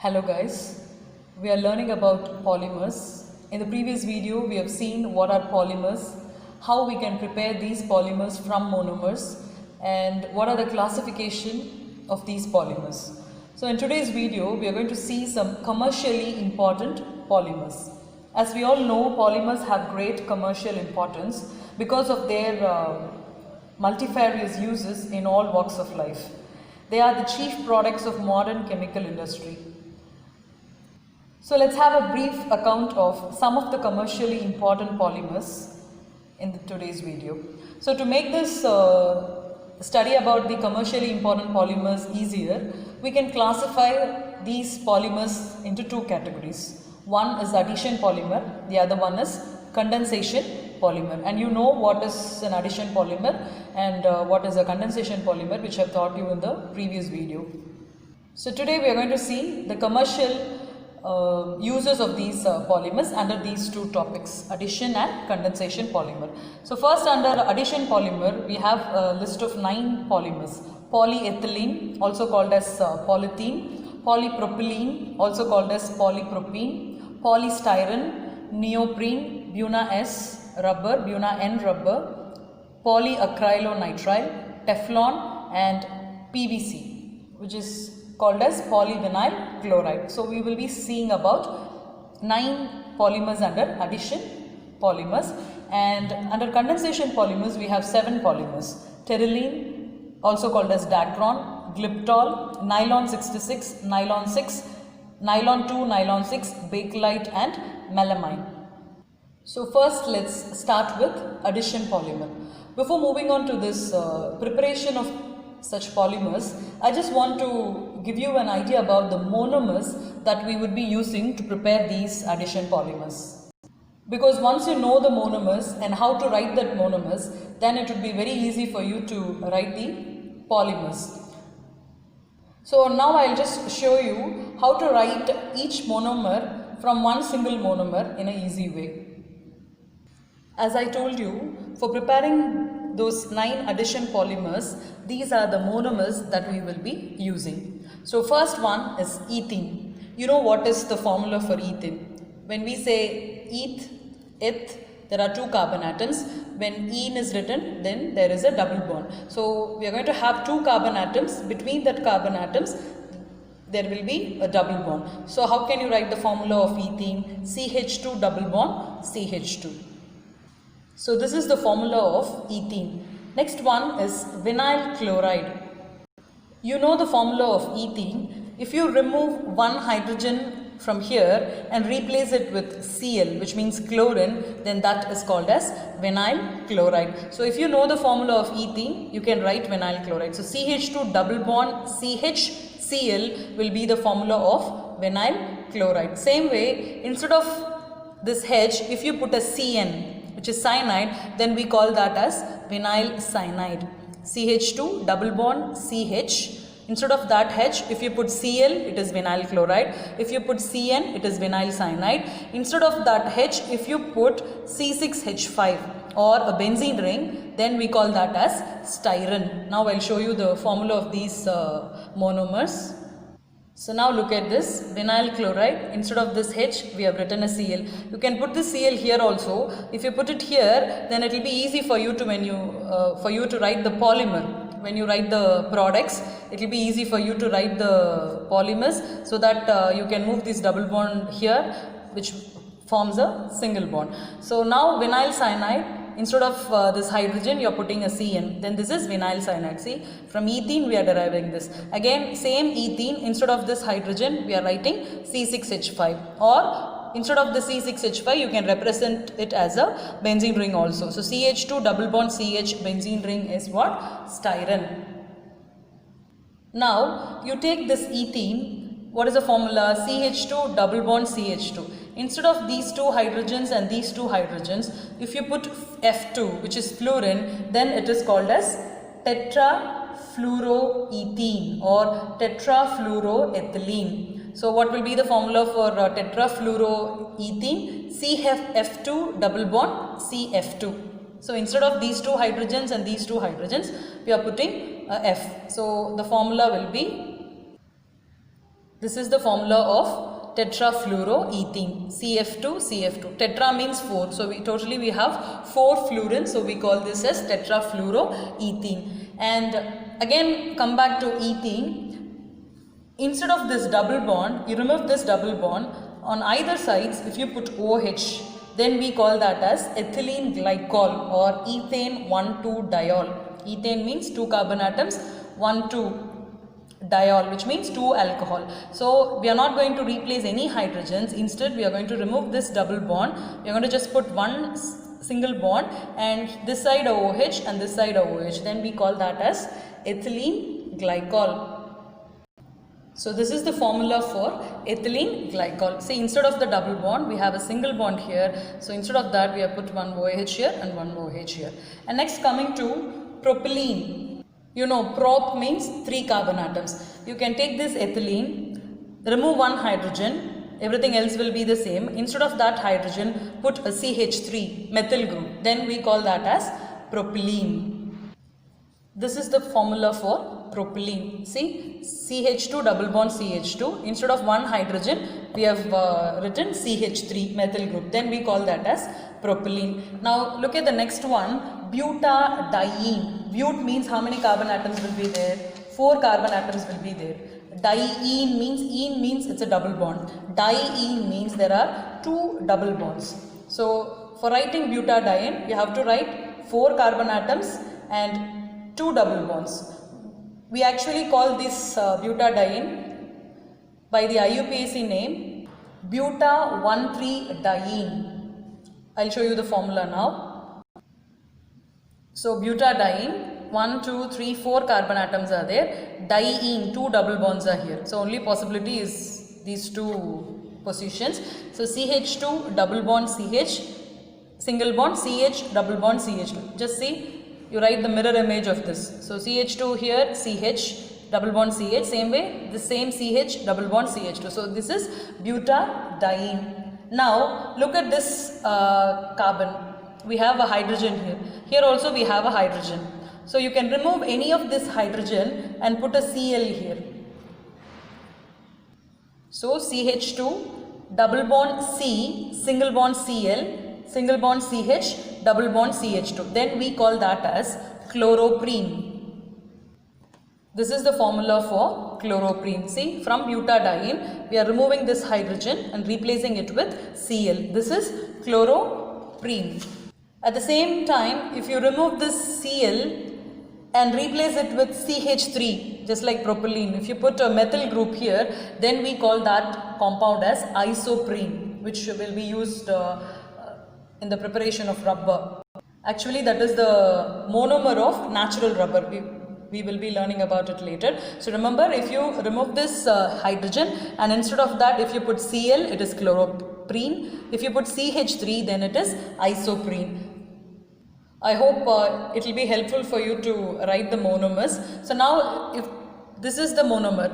Hello guys, we are learning about polymers. In the previous video we have seen what are polymers, how we can prepare these polymers from monomers and what are the classification of these polymers. So in today's video we are going to see some commercially important polymers. As we all know, polymers have great commercial importance because of their multifarious uses in all walks of life. They are the chief products of modern chemical industry. So let's have a brief account of some of the commercially important polymers in today's video. So to make this study about the commercially important polymers easier, we can classify these polymers into two categories. One is addition polymer, the other one is condensation polymer. And you know what is an addition polymer and what is a condensation polymer, which I have taught you in the previous video. So today we are going to see the commercial uses of these polymers under these two topics, addition and condensation polymer. So first, under addition polymer we have a list of 9 polymers. Polyethylene, also called as polythene, polypropylene, also called as polypropene, polystyrene, neoprene, Buna S rubber, Buna N rubber, polyacrylonitrile, Teflon and PVC, which is called as polyvinyl chloride. So we will be seeing about 9 polymers under addition polymers, and under condensation polymers we have 7 polymers. Terylene, also called as Dacron, Glyptol, Nylon 66, Nylon 6, Nylon 2, Nylon 6, Bakelite and Melamine. So first let's start with addition polymer. Before moving on to this preparation of such polymers, I just want to give you an idea about the monomers that we would be using to prepare these addition polymers. Because once you know the monomers and how to write that monomers, then it would be very easy for you to write the polymers. So now I'll just show you how to write each monomer from one single monomer in an easy way. As I told you, for preparing those 9 addition polymers, these are the monomers that we will be using. So first one is ethene. You know what is the formula for ethene? When we say eth, there are 2 carbon atoms. When ene is written, then there is a double bond. So we are going to have 2 carbon atoms. Between that carbon atoms, there will be a double bond. So how can you write the formula of ethene? CH2 double bond CH2. So this is the formula of ethene. Next one is vinyl chloride. You know the formula of ethene. If you remove one hydrogen from here and replace it with Cl, which means chlorine, then that is called as vinyl chloride. So if you know the formula of ethene, you can write vinyl chloride. So CH2 double bond CHCl will be the formula of vinyl chloride. Same way, instead of this H, if you put a Cn, which is cyanide, then we call that as vinyl cyanide. CH2 double bond CH. Instead of that H, if you put Cl, it is vinyl chloride. If you put Cn, it is vinyl cyanide. Instead of that H, if you put C6H5 or a benzene ring, then we call that as styrene. Now I'll show you the formula of these monomers. So now look at this, vinyl chloride, instead of this H we have written a Cl. You can put the Cl here also. If you put it here, then it will be easy for you to write the polymer. When you write the products, it will be easy for you to write the polymers, so that you can move this double bond here, which forms a single bond. So now vinyl cyanide, instead of this hydrogen you are putting a Cn, then this is vinyl cyanide. See, from ethene we are deriving this. Again same ethene, instead of this hydrogen we are writing C6H5, or instead of the C6H5 you can represent it as a benzene ring also. So CH2 double bond CH benzene ring is what? Styrene. Now you take this ethene, what is the formula? CH2 double bond CH2. Instead of these 2 hydrogens and these 2 hydrogens, if you put F2, which is fluorine, then it is called as tetrafluoroethene or tetrafluoroethylene. So what will be the formula for tetrafluoroethene? CF2 double bond CF2. So instead of these 2 hydrogens and these 2 hydrogens, we are putting F. So the formula will be This is the formula of tetrafluoroethene, CF2. Tetra means 4. So we have 4 fluorines. So we call this as tetrafluoroethene. And again, come back to ethene. Instead of this double bond, you remove this double bond. On either sides, if you put OH, then we call that as ethylene glycol or ethane 1,2-diol. Ethane means 2 carbon atoms, 1,2-diol, which means 2 alcohol. So we are not going to replace any hydrogens. Instead, we are going to remove this double bond. We are going to just put one single bond, and this side a OH and this side a OH. Then we call that as ethylene glycol. So this is the formula for ethylene glycol. See, instead of the double bond, we have a single bond here. So instead of that, we have put one OH here and one OH here. And next, coming to propylene. You know, prop means 3 carbon atoms. You can take this ethylene, remove one hydrogen, everything else will be the same. Instead of that hydrogen, put a CH3 methyl group. Then we call that as propylene. This is the formula for propylene. See, CH2 double bond CH2. Instead of one hydrogen, we have written CH3 methyl group. Then we call that as propylene. Now look at the next one, butadiene. But means how many carbon atoms will be there? 4 carbon atoms will be there. Diene means it's a double bond. Diene means there are 2 double bonds. So for writing butadiene, you have to write 4 carbon atoms and 2 double bonds. We actually call this butadiene by the IUPAC name buta-1,3-diene. I'll show you the formula now. So butadiene, 1, 2, 3, 4 carbon atoms are there. Diene, 2 double bonds are here. So only possibility is these 2 positions. So CH2 double bond CH, single bond CH, double bond CH2. Just see. You write the mirror image of this. So CH2 here, CH, double bond CH, same way, the same CH, double bond CH2. So this is butadiene. Now look at this carbon. We have a hydrogen here. Here also we have a hydrogen. So you can remove any of this hydrogen and put a Cl here. So CH2, double bond C, single bond Cl, single bond CH, double bond CH2. Then we call that as chloroprene. This is the formula for chloroprene. See, from butadiene, we are removing this hydrogen and replacing it with Cl. This is chloroprene. At the same time, if you remove this Cl and replace it with CH3, just like propylene, if you put a methyl group here, then we call that compound as isoprene, which will be used in the preparation of rubber. Actually, that is the monomer of natural rubber. We will be learning about it later. So remember, if you remove this hydrogen and instead of that, if you put Cl, it is chloroprene. If you put CH3, then it is isoprene. I hope it will be helpful for you to write the monomers. So now, if this is the monomer,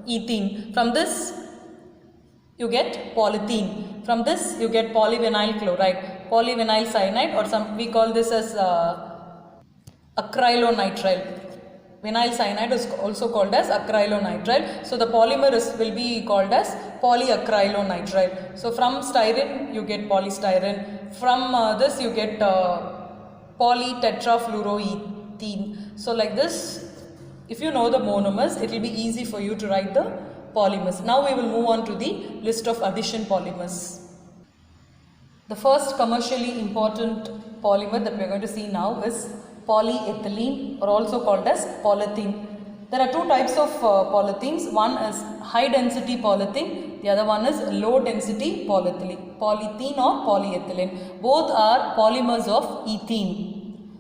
ethene. From this, you get polythene. From this, you get polyvinyl chloride, polyvinyl cyanide, or we call this as acrylonitrile. Vinyl cyanide is also called as acrylonitrile. So the polymer will be called as polyacrylonitrile. So from styrene, you get polystyrene. From this, you get polytetrafluoroethene. So like this, if you know the monomers, it will be easy for you to write the polymers. Now we will move on to the list of addition polymers. The first commercially important polymer that we are going to see now is polyethylene, or also called as polythene. There are 2 types of polythenes. One is high density polythene, the other one is low density polyethylene or polyethylene. Both are polymers of ethene.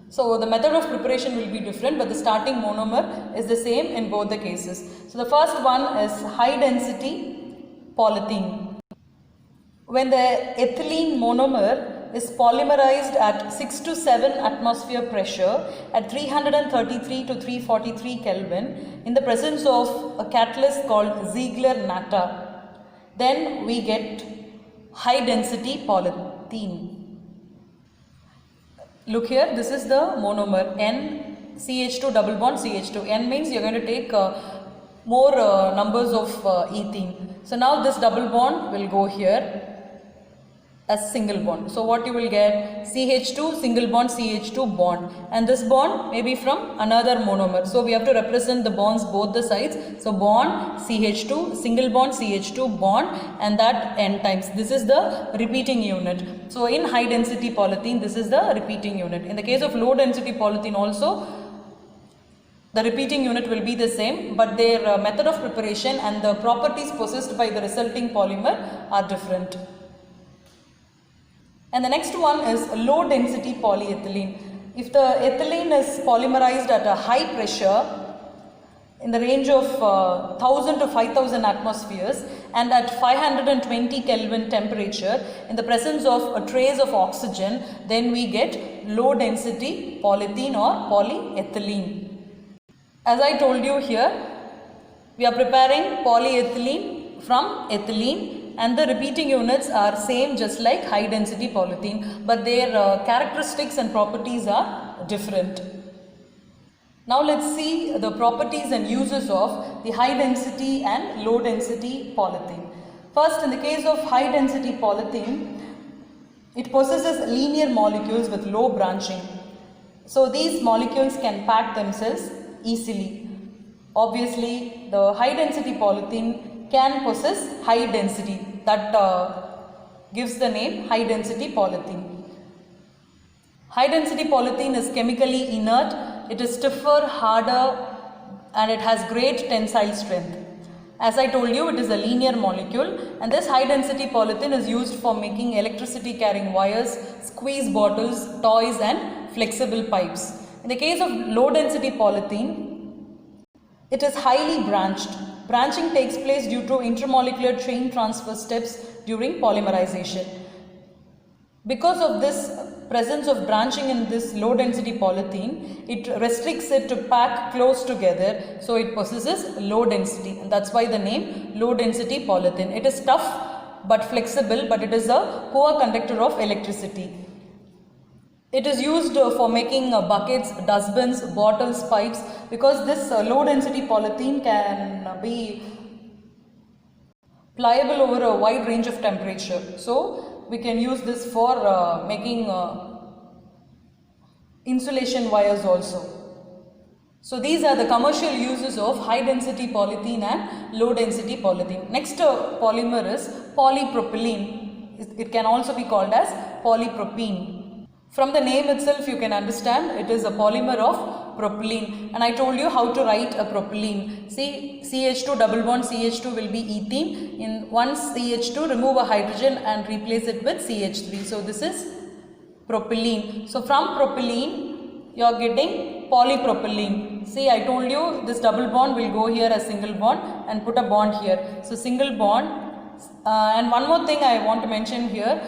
So the method of preparation will be different, but the starting monomer is the same in both the cases. So the first one is high density polythene. When the ethylene monomer is polymerized at 6 to 7 atmosphere pressure at 333 to 343 Kelvin in the presence of a catalyst called Ziegler-Natta, then we get high density polythene. Look here, this is the monomer N, CH2 double bond CH2. N means you are going to take more numbers of ethene. So now this double bond will go here as single bond. So what you will get, CH2 single bond CH2 bond, and this bond may be from another monomer. So we have to represent the bonds both the sides. So bond CH2 single bond CH2 bond, and that n times. This is the repeating unit. So in high density polythene, this is the repeating unit. In the case of low density polythene also, the repeating unit will be the same, but their method of preparation and the properties possessed by the resulting polymer are different. And the next one is low density polyethylene. If the ethylene is polymerized at a high pressure in the range of 1000 to 5000 atmospheres and at 520 Kelvin temperature in the presence of a trace of oxygen, then we get low density polythene or polyethylene. As I told you here, we are preparing polyethylene from ethylene, and the repeating units are same just like high density polythene, but their characteristics and properties are different. Now let's see the properties and uses of the high density and low density polythene. First, in the case of high density polythene, it possesses linear molecules with low branching. So these molecules can pack themselves easily. Obviously, the high density polythene can possess high density, that gives the name high density polythene. High density polythene is chemically inert, it is stiffer, harder, and it has great tensile strength. As I told you, it is a linear molecule, and this high density polythene is used for making electricity carrying wires, squeeze bottles, toys, and flexible pipes. In the case of low density polythene, it is highly branched. Branching takes place due to intermolecular chain transfer steps during polymerization. Because of this presence of branching in this low density polythene, it restricts it to pack close together, so it possesses low density, and that's why the name low density polythene. It is tough but flexible, but it is a poor conductor of electricity. It is used for making buckets, dustbins, bottles, pipes, because this low density polythene can be pliable over a wide range of temperature. So we can use this for making insulation wires also. So these are the commercial uses of high density polythene and low density polythene. Next polymer is polypropylene. It can also be called as polypropene. From the name itself you can understand it is a polymer of propylene, and I told you how to write a propylene. See, CH2 double bond CH2 will be ethene. In one CH2 remove a hydrogen and replace it with CH3. So this is propylene. So from propylene you are getting polypropylene. See, I told you this double bond will go here as single bond and put a bond here. So single bond. And one more thing I want to mention here.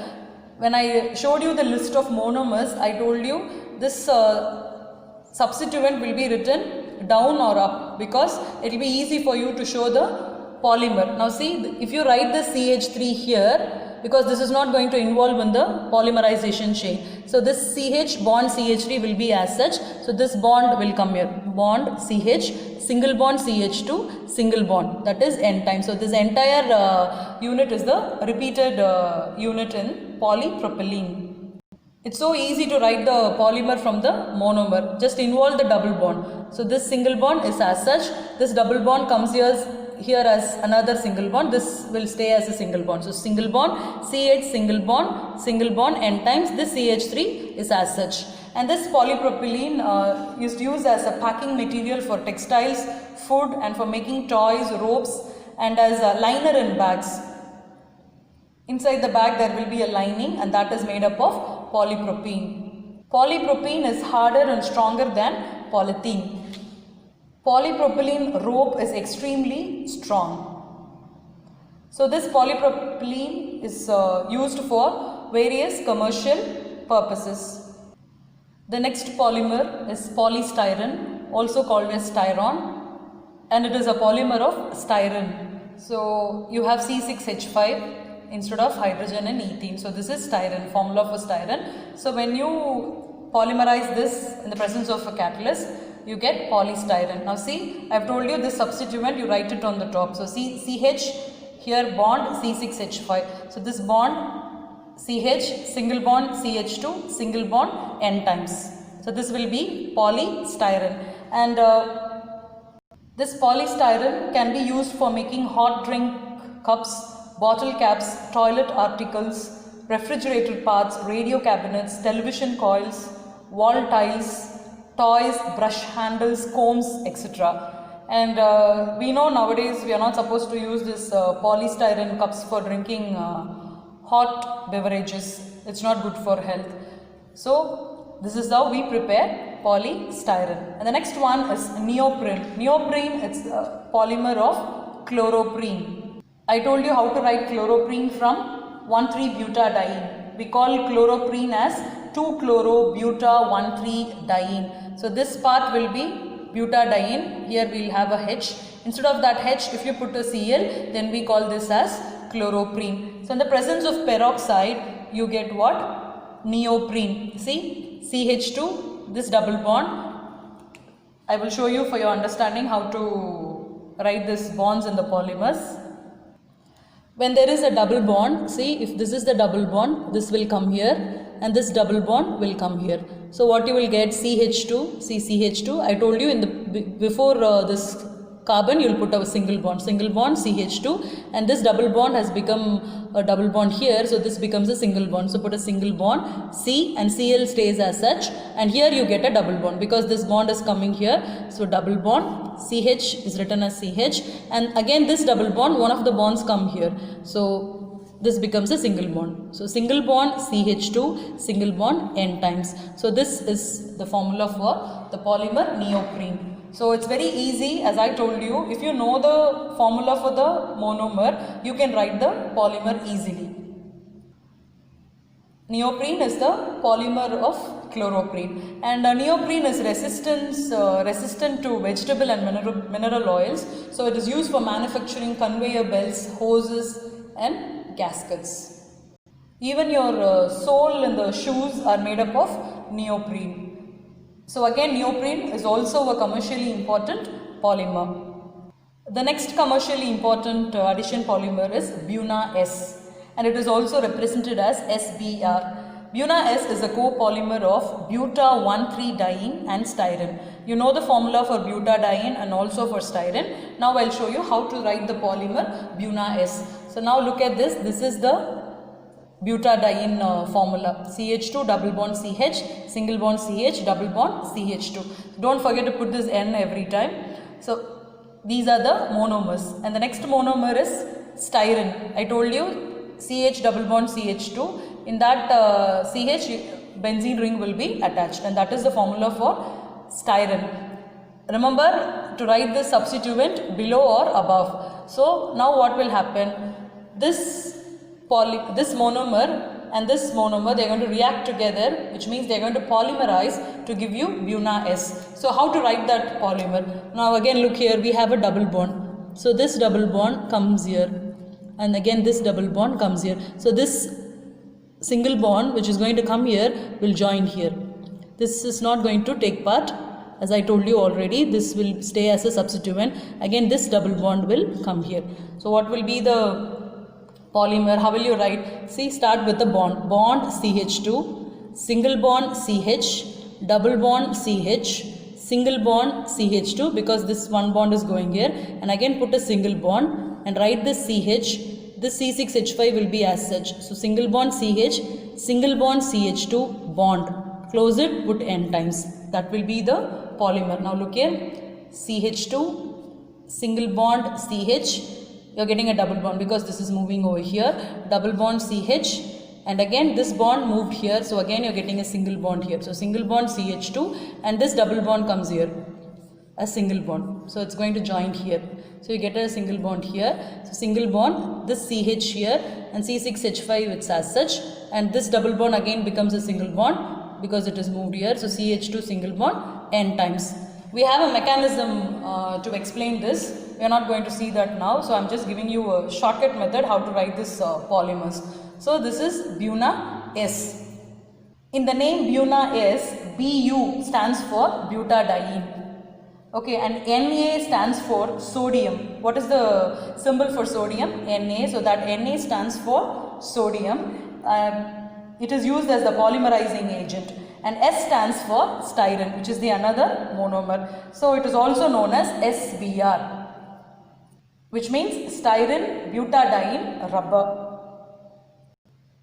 When I showed you the list of monomers, I told you this substituent will be written down or up because it will be easy for you to show the polymer. Now see, if you write the CH3 here, because this is not going to involve in the polymerization chain. So this CH bond CH3 will be as such. So this bond will come here. Bond CH, single bond CH2, single bond. That is N times. So this entire unit is the repeated unit in polypropylene. It's so easy to write the polymer from the monomer. Just involve the double bond. So this single bond is as such. This double bond comes here as another single bond. This will stay as a single bond. So single bond CH, single bond N times. This CH3 is as such. And this polypropylene is used as a packing material for textiles, food, and for making toys, ropes, and as a liner in bags. Inside the bag there will be a lining, and that is made up of polypropylene. Polypropylene is harder and stronger than polythene. Polypropylene rope is extremely strong. So this polypropylene is used for various commercial purposes. The next polymer is polystyrene, also called as styrene, and it is a polymer of styrene. So you have C6H5 instead of hydrogen and ethene. So this is styrene, formula for styrene. So when you polymerize this in the presence of a catalyst, you get polystyrene. Now see, I've told you this substituent, you write it on the top. So see, CH, here bond C6H5. So this bond CH, single bond CH2, single bond N times. So this will be polystyrene. And this polystyrene can be used for making hot drink cups, bottle caps, toilet articles, refrigerator parts, radio cabinets, television coils, wall tiles, toys, brush handles, combs, etc. And we know nowadays we are not supposed to use this polystyrene cups for drinking hot beverages. It's not good for health. So this is how we prepare polystyrene. And the next one is neoprene. Neoprene, it's a polymer of chloroprene. I told you how to write chloroprene from 1,3-butadiene. We call chloroprene as 2-chloro-buta-1,3-diene. So this part will be butadiene. Here we will have a H. Instead of that H, if you put a Cl, then we call this as chloroprene. So in the presence of peroxide, you get what? Neoprene. See, CH2, this double bond. I will show you for your understanding how to write these bonds in the polymers. When there is a double bond, see, if this is the double bond, this will come here and this double bond will come here. So what you will get, CH2, see CH2, I told you in the before this carbon you will put a single bond CH2, and this double bond has become a double bond here, so this becomes a single bond. So put a single bond C and Cl stays as such, and here you get a double bond because this bond is coming here. So double bond CH is written as CH, and again this double bond, one of the bonds come here, so this becomes a single bond. So single bond CH2, single bond N times. So this is the formula for the polymer neoprene. So it's very easy, as I told you. If you know the formula for the monomer, you can write the polymer easily. Neoprene is the polymer of chloroprene, and neoprene is resistant to vegetable and mineral oils. So it is used for manufacturing conveyor belts, hoses and gaskets. Even your sole in the shoes are made up of neoprene. So again, neoprene is also a commercially important polymer. The next commercially important addition polymer is Buna-S, and it is also represented as SBr. Buna-S is a copolymer of buta-1,3-diene and styrene. You know the formula for butadiene and also for styrene. Now I'll show you how to write the polymer Buna-S. So now look at this. This is the butadiene formula. CH2 double bond CH, single bond CH, double bond CH2. Don't forget to put this N every time. So these are the monomers, and the next monomer is styrene. I told you CH double bond CH2. In that CH benzene ring will be attached, and that is the formula for styrene. Remember to write this substituent below or above. So now what will happen? This monomer and this monomer, they are going to react together, which means they are going to polymerize to give you Buna-S. So how to write that polymer? Now again look here, we have a double bond. So this double bond comes here, and again this double bond comes here. So this single bond which is going to come here will join here. This is not going to take part, as I told you already. This will stay as a substituent. Again this double bond will come here. So what will be the polymer? How will you write? See, start with the bond. Bond CH2, single bond CH, double bond CH, single bond CH2, because this one bond is going here, and again put a single bond and write this CH. This C6H5 will be as such. So single bond CH, single bond CH2, bond. Close it, put N times. That will be the polymer. Now look here. CH2, single bond CH. You're getting a double bond because this is moving over here. Double bond CH, and again this bond moved here, so again you're getting a single bond here. So single bond CH2, and this double bond comes here, a single bond. So it's going to join here. So you get a single bond here. So single bond, this CH here, and C6H5 it's as such, and this double bond again becomes a single bond because it is moved here. So CH2 single bond N times. We have a mechanism to explain this. We are not going to see that now. So I am just giving you a shortcut method how to write this polymers. So this is Buna-S. In the name Buna-S, Bu stands for butadiene. Okay, and Na stands for sodium. What is the symbol for sodium? Na. So that Na stands for sodium. It is used as the polymerizing agent. And S stands for styrene, which is the another monomer. So it is also known as SBr, which means styrene butadiene rubber.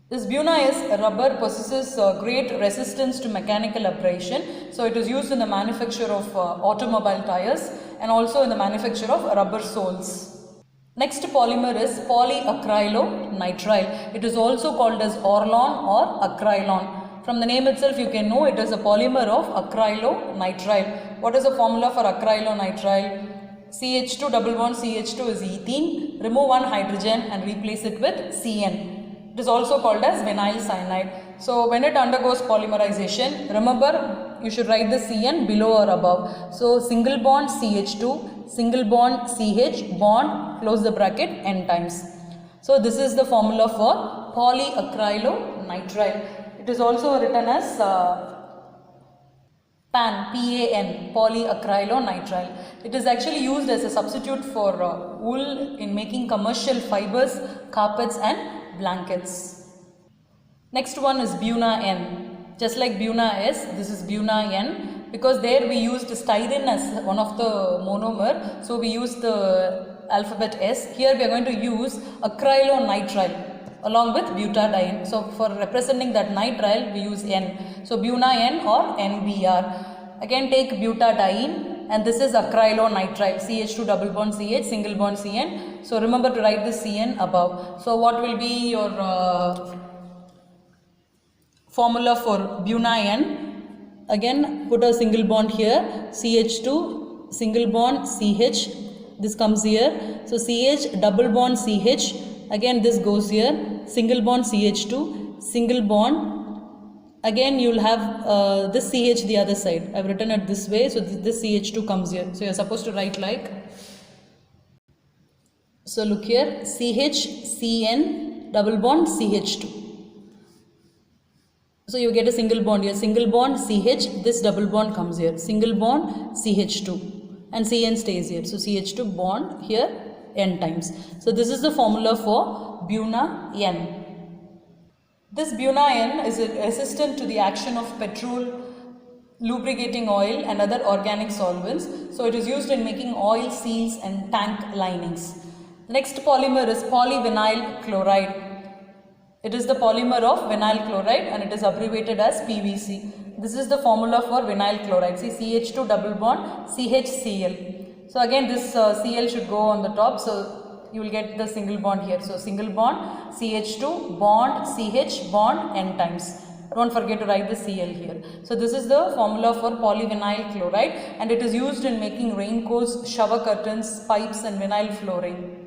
This Buna-S rubber possesses great resistance to mechanical abrasion. So it is used in the manufacture of automobile tires and also in the manufacture of rubber soles. Next polymer is polyacrylonitrile. It is also called as Orlon or acrylon. From the name itself you can know it is a polymer of acrylonitrile. What is the formula for acrylonitrile? CH2 double bond CH2 is ethene. Remove one hydrogen and replace it with Cn. It is also called as vinyl cyanide. So when it undergoes polymerization, remember you should write the Cn below or above. So single bond CH2, single bond CH, bond, close the bracket, N times. So this is the formula for polyacrylonitrile. It is also written as PAN, P-A-N, polyacrylonitrile. It is actually used as a substitute for wool in making commercial fibers, carpets and blankets. Next one is Buna-N. Just like Buna-S, this is Buna-N. Because there we used styrene as one of the monomer, so we use the alphabet S. Here we are going to use acrylonitrile along with butadiene. So for representing that nitrile, we use N. So Buna-N or NBr. Again take butadiene, and this is acrylonitrile, CH2 double bond CH, single bond Cn. So remember to write the Cn above. So what will be your formula for Buna-N? Again put a single bond here, CH2 single bond CH, this comes here. So CH double bond CH, again this goes here, single bond CH2, single bond. Again you will have this CH the other side. I have written it this way, so this CH2 comes here. So you are supposed to write like, so look here, CH, Cn, double bond CH2. So you get a single bond here, single bond CH, this double bond comes here, single bond CH2 and Cn stays here. So CH2 bond here N times. So this is the formula for Buna-N. This Buna-N is resistant to the action of petrol, lubricating oil and other organic solvents. So it is used in making oil seals and tank linings. Next polymer is polyvinyl chloride. It is the polymer of vinyl chloride and it is abbreviated as PVC. This is the formula for vinyl chloride. See, CH2 double bond CHCl. So again this Cl should go on the top. So you will get the single bond here. So single bond CH2 bond CH bond N times. Don't forget to write the Cl here. So this is the formula for polyvinyl chloride and it is used in making raincoats, shower curtains, pipes and vinyl flooring.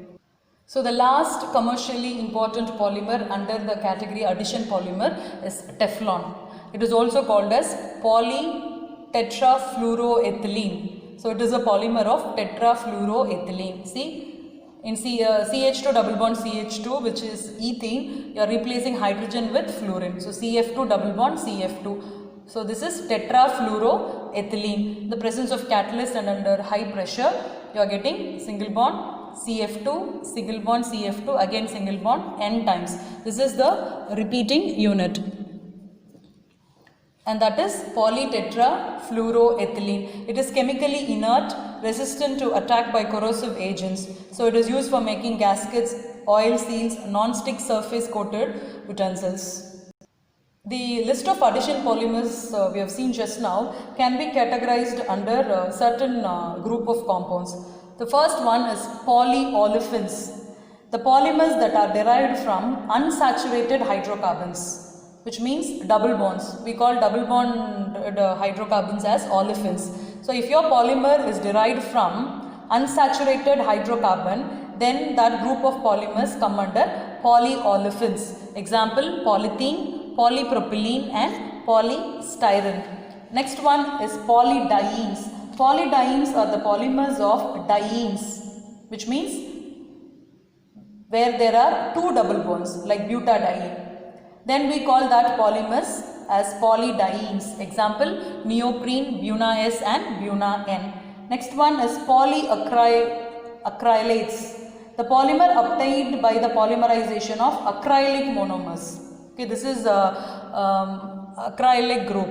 So the last commercially important polymer under the category addition polymer is Teflon. It is also called as polytetrafluoroethylene. So it is a polymer of tetrafluoroethylene. See, in CH2 double bond CH2, which is ethene, you are replacing hydrogen with fluorine. So CF2 double bond CF2. So this is tetrafluoroethylene. The presence of catalyst and under high pressure, you are getting single bond CF2, single bond CF2, again single bond N times. This is the repeating unit. And that is polytetrafluoroethylene. It is chemically inert, resistant to attack by corrosive agents. So it is used for making gaskets, oil seals, non-stick surface coated utensils. The list of addition polymers we have seen just now can be categorized under certain group of compounds. The first one is polyolefins, the polymers that are derived from unsaturated hydrocarbons, which means double bonds. We call double bond hydrocarbons as olefins. So if your polymer is derived from unsaturated hydrocarbon, then that group of polymers come under polyolefins. Example, polythene, polypropylene and polystyrene. Next one is polydienes. Polydienes are the polymers of dienes, which means where there are two double bonds like butadiene. Then we call that polymers as polydienes. Example, neoprene, Buna-S and Buna-N. Next one is polyacrylates, the polymer obtained by the polymerization of acrylic monomers. Okay, this is acrylic group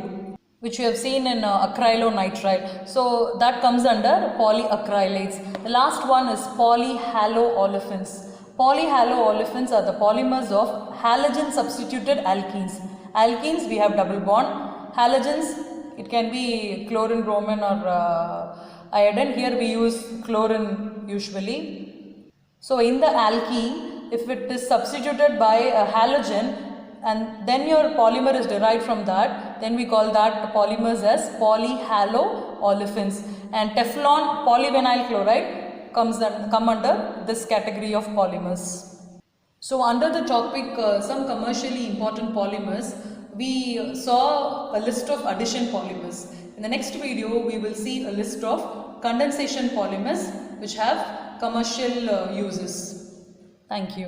which we have seen in acrylonitrile. So that comes under polyacrylates. The last one is polyhaloolefins. Polyhaloolefins are the polymers of halogen substituted alkenes. Alkenes, we have double bond. Halogens, it can be chlorine, bromine or iodine. Here we use chlorine usually. So in the alkene, if it is substituted by a halogen and then your polymer is derived from that, then we call that polymers as polyhaloolefins. And Teflon polyvinyl chloride come under this category of polymers. So under the topic some commercially important polymers, we saw a list of addition polymers. In the next video, we will see a list of condensation polymers which have commercial uses. Thank you.